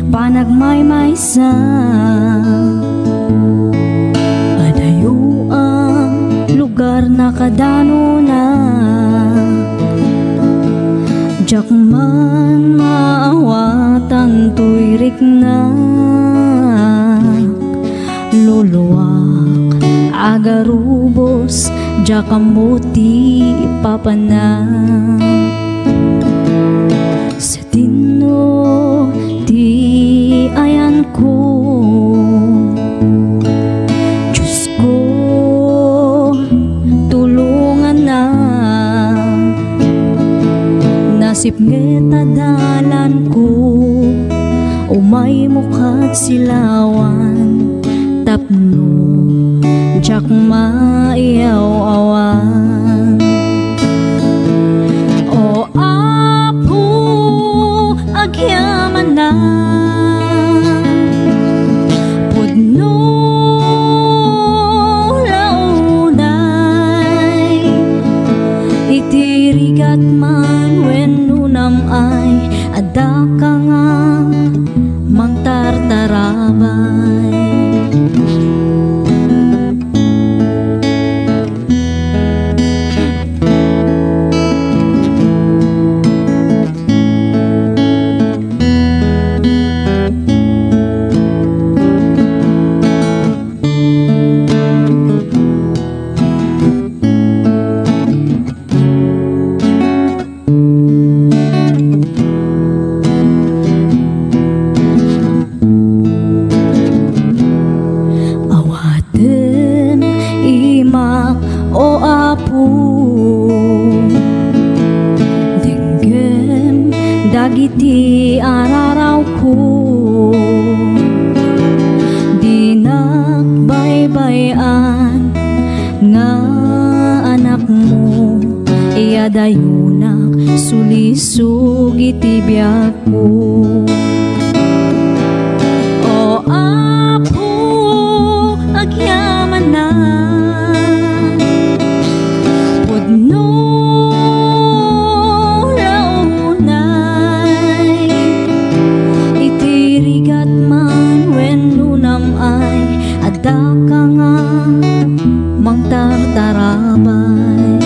Panagmaymaysa adayo ang lugar na kadano na jak man maawatan tuirik na luluwak agarubos jak amuti papana sa tino ayan ko, Diyos ko, tulungan na. Nasip ngeta dalan ko, umay mukat silawan, tapno, jak maiyaw-awan. O apo, agyaman na, itirigat man wenno nam ay ada ka nga mangtartarabay. O apo, dinggem dagiti araraw ko, dinakbaybayan nga anak mo, iyadayunak sulisog iti biyak ko. O apo, agyaman na, ada ka nga mangtartarabay.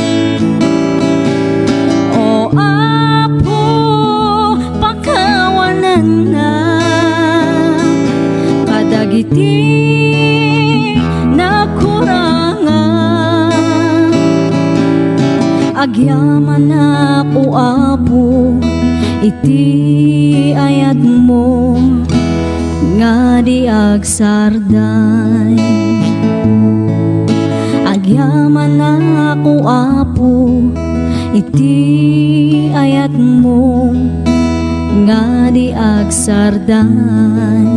O apo, pakawanan na kadagiti nakurangan. Agyaman ako apo, iti ayat mo nga di agsarday. Agyaman ako apo, iti ayat mo nga di agsarday.